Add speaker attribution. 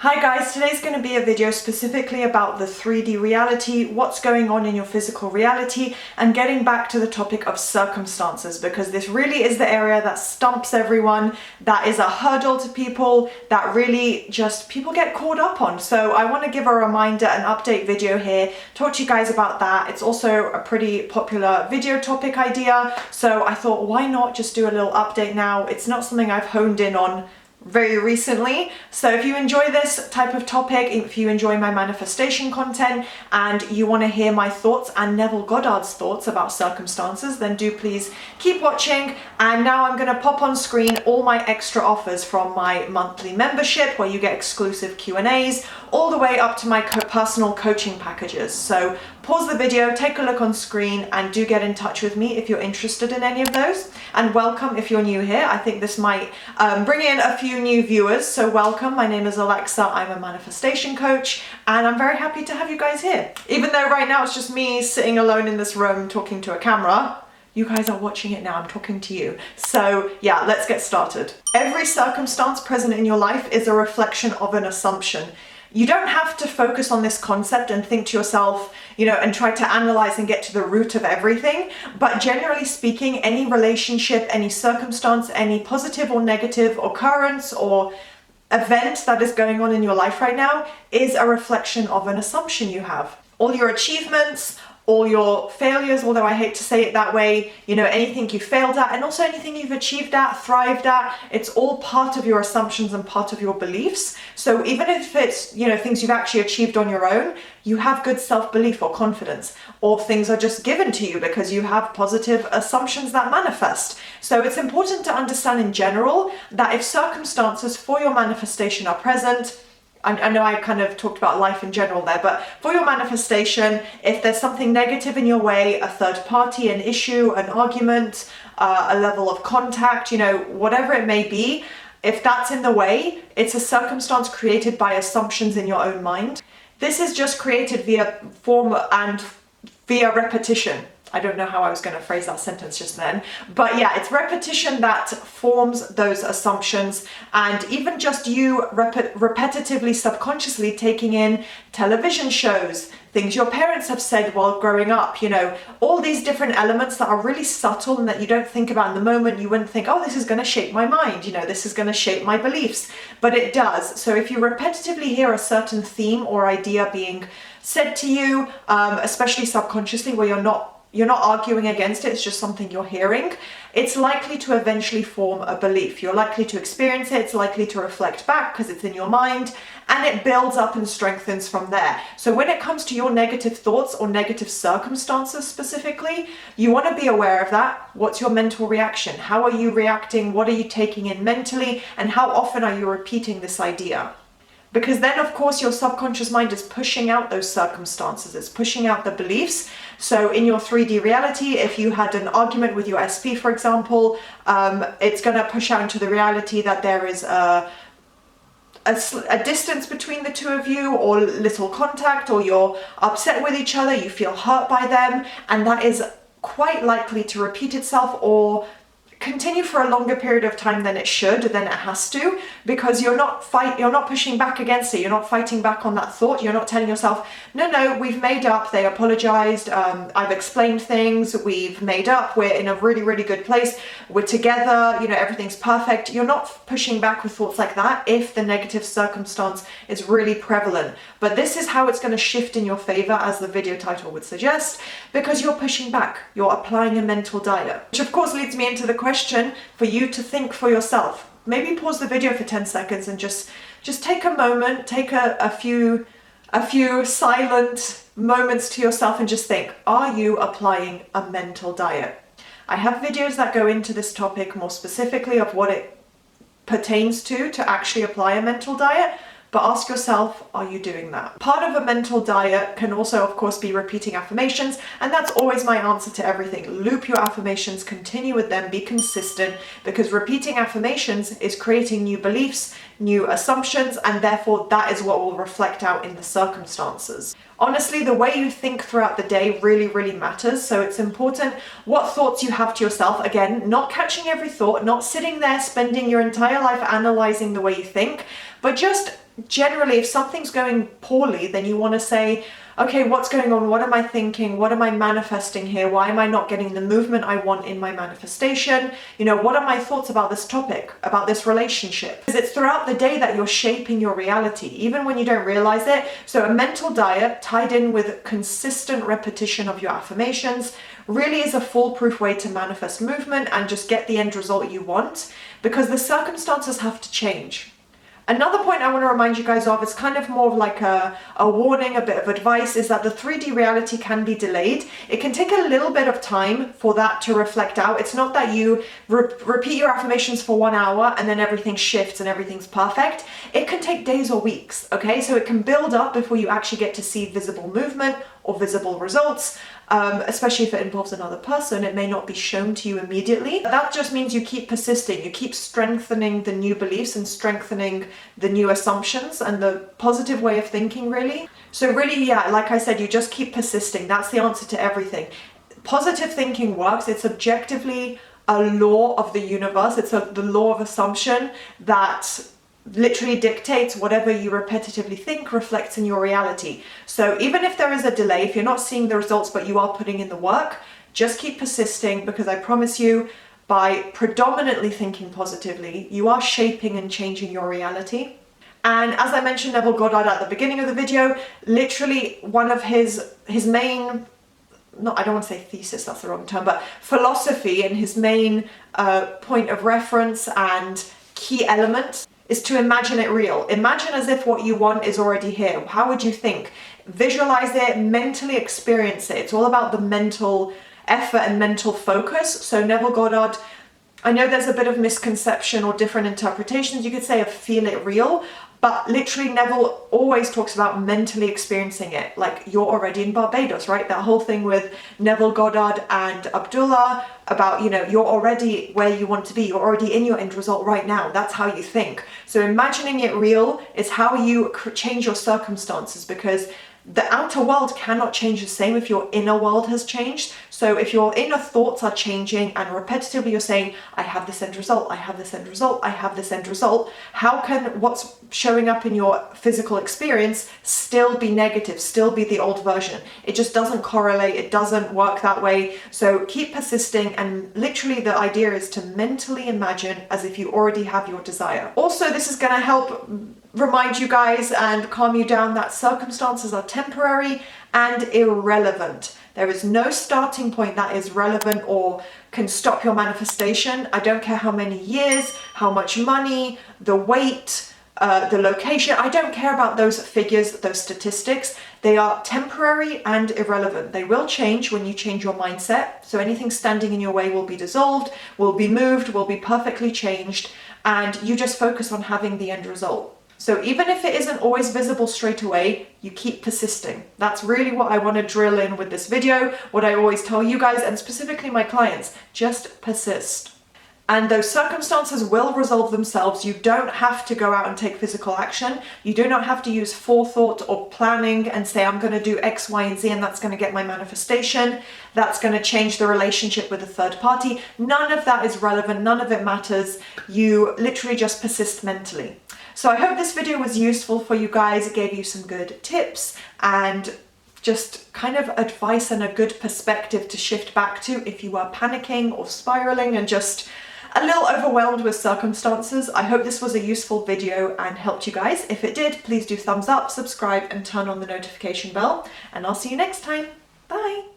Speaker 1: Hi guys, today's going to be a video specifically about the 3D reality, what's going on in your physical reality, and getting back to the topic of circumstances, because this really is the area that stumps everyone, that is a hurdle to people, that really just people get caught up on. So I want to give a reminder, an update video here, talk to you guys about that. It's also a pretty popular video topic idea, so I thought why not just do a little update now. It's not something I've honed in on very recently. So if you enjoy this type of topic, if you enjoy my manifestation content and you want to hear my thoughts and Neville Goddard's thoughts about circumstances, then do please keep watching. And now I'm going to pop on screen all my extra offers from my monthly membership, where you get exclusive Q&As, all the way up to my personal coaching packages. So pause the video, take a look on screen, and do get in touch with me if you're interested in any of those. And welcome if you're new here. I think this might bring in a few new viewers, so welcome. My name is Alexa, I'm a manifestation coach, and I'm very happy to have you guys here. Even though right now it's just me sitting alone in this room talking to a camera, you guys are watching it now, I'm talking to you. So yeah, let's get started. Every circumstance present in your life is a reflection of an assumption. You don't have to focus on this concept and think to yourself, and try to analyze and get to the root of everything. But generally speaking, any relationship, any circumstance, any positive or negative occurrence or event that is going on in your life right now is a reflection of an assumption you have. All your achievements, all your failures, although I hate to say it that way, anything you failed at and also anything you've achieved at, thrived at, it's all part of your assumptions and part of your beliefs. So even if it's, things you've actually achieved on your own, you have good self-belief or confidence, or things are just given to you because you have positive assumptions that manifest. So it's important to understand in general that if circumstances for your manifestation are present, I know I kind of talked about life in general there, but for your manifestation, if there's something negative in your way, a third party, an issue, an argument, a level of contact, whatever it may be, if that's in the way, it's a circumstance created by assumptions in your own mind. This is just created via form and via repetition. I don't know how I was going to phrase that sentence just then, but yeah, it's repetition that forms those assumptions, and even just you repetitively, subconsciously taking in television shows, things your parents have said while growing up, all these different elements that are really subtle and that you don't think about in the moment. You wouldn't think, oh, this is going to shape my mind, this is going to shape my beliefs, but it does. So if you repetitively hear a certain theme or idea being said to you, especially subconsciously, where you're not arguing against it, it's just something you're hearing, it's likely to eventually form a belief. You're likely to experience it, it's likely to reflect back because it's in your mind, and it builds up and strengthens from there. So when it comes to your negative thoughts or negative circumstances specifically, you want to be aware of that. What's your mental reaction? How are you reacting? What are you taking in mentally? And how often are you repeating this idea? Because then, of course, your subconscious mind is pushing out those circumstances. It's pushing out the beliefs. So in your 3D reality, if you had an argument with your SP, for example, it's going to push out into the reality that there is a distance between the two of you, or little contact, or you're upset with each other, you feel hurt by them, and that is quite likely to repeat itself or continue for a longer period of time than it should, than it has to, because you're not pushing back against it. You're not fighting back on that thought. You're not telling yourself, no, we've made up, they apologized, I've explained things, we've made up, we're in a really, really good place, we're together, everything's perfect. You're not pushing back with thoughts like that if the negative circumstance is really prevalent. But this is how it's going to shift in your favor, as the video title would suggest, because you're pushing back, you're applying a mental diet, which of course leads me into the question for you to think for yourself. Maybe pause the video for 10 seconds and just take a moment, take a few silent moments to yourself and just think, are you applying a mental diet? I have videos that go into this topic more specifically of what it pertains to actually apply a mental diet. But ask yourself, are you doing that? Part of a mental diet can also, of course, be repeating affirmations, and that's always my answer to everything. Loop your affirmations, continue with them, be consistent, because repeating affirmations is creating new beliefs, new assumptions, and therefore that is what will reflect out in the circumstances. Honestly, the way you think throughout the day really, really matters. So it's important what thoughts you have to yourself. Again, not catching every thought, not sitting there spending your entire life analyzing the way you think, but just generally, if something's going poorly, then you want to say, okay, what's going on? What am I thinking? What am I manifesting here? Why am I not getting the movement I want in my manifestation? You know, what are my thoughts about this topic, about this relationship? Because it's throughout the day that you're shaping your reality, even when you don't realize it. So a mental diet tied in with consistent repetition of your affirmations really is a foolproof way to manifest movement and just get the end result you want, because the circumstances have to change. Another point I want to remind you guys of, is kind of more of like a warning, a bit of advice, is that the 3D reality can be delayed. It can take a little bit of time for that to reflect out. It's not that you repeat your affirmations for 1 hour and then everything shifts and everything's perfect. It can take days or weeks, okay? So it can build up before you actually get to see visible movement or visible results. Especially if it involves another person, it may not be shown to you immediately. That just means you keep persisting, you keep strengthening the new beliefs and strengthening the new assumptions and the positive way of thinking, really. So really, yeah, like I said, you just keep persisting. That's the answer to everything. Positive thinking works. It's objectively a law of the universe. It's the law of assumption that literally dictates whatever you repetitively think reflects in your reality. So even if there is a delay, if you're not seeing the results but you are putting in the work, just keep persisting, because I promise you, by predominantly thinking positively, you are shaping and changing your reality. And as I mentioned Neville Goddard at the beginning of the video, literally one of his main, I don't want to say thesis, that's the wrong term, but philosophy, and his main point of reference and key element is to imagine it real. Imagine as if what you want is already here. How would you think? Visualize it, mentally experience it. It's all about the mental effort and mental focus. So Neville Goddard, I know there's a bit of misconception or different interpretations, you could say, of feel it real, but literally Neville always talks about mentally experiencing it. Like, you're already in Barbados, right? That whole thing with Neville Goddard and Abdullah about, you know, you're already where you want to be. You're already in your end result right now. That's how you think. So imagining it real is how you change your circumstances, because the outer world cannot change the same if your inner world has changed. So if your inner thoughts are changing and repetitively you're saying, I have this end result, I have this end result, I have this end result, how can what's showing up in your physical experience still be negative, still be the old version? It just doesn't correlate, it doesn't work that way. So keep persisting, and literally the idea is to mentally imagine as if you already have your desire. Also, this is going to help remind you guys and calm you down that circumstances are temporary and irrelevant. There is no starting point that is relevant or can stop your manifestation. I don't care how many years, how much money, the weight, the location. I don't care about those figures, those statistics. They are temporary and irrelevant. They will change when you change your mindset. So anything standing in your way will be dissolved, will be moved, will be perfectly changed, and you just focus on having the end result. So even if it isn't always visible straight away, you keep persisting. That's really what I want to drill in with this video, what I always tell you guys, and specifically my clients, just persist. And those circumstances will resolve themselves. You don't have to go out and take physical action. You do not have to use forethought or planning and say, I'm going to do X, Y, and Z, and that's going to get my manifestation. That's going to change the relationship with a third party. None of that is relevant. None of it matters. You literally just persist mentally. So I hope this video was useful for you guys. It gave you some good tips and just kind of advice and a good perspective to shift back to if you are panicking or spiraling and just a little overwhelmed with circumstances. I hope this was a useful video and helped you guys. If it did, please do thumbs up, subscribe, and turn on the notification bell. And I'll see you next time. Bye.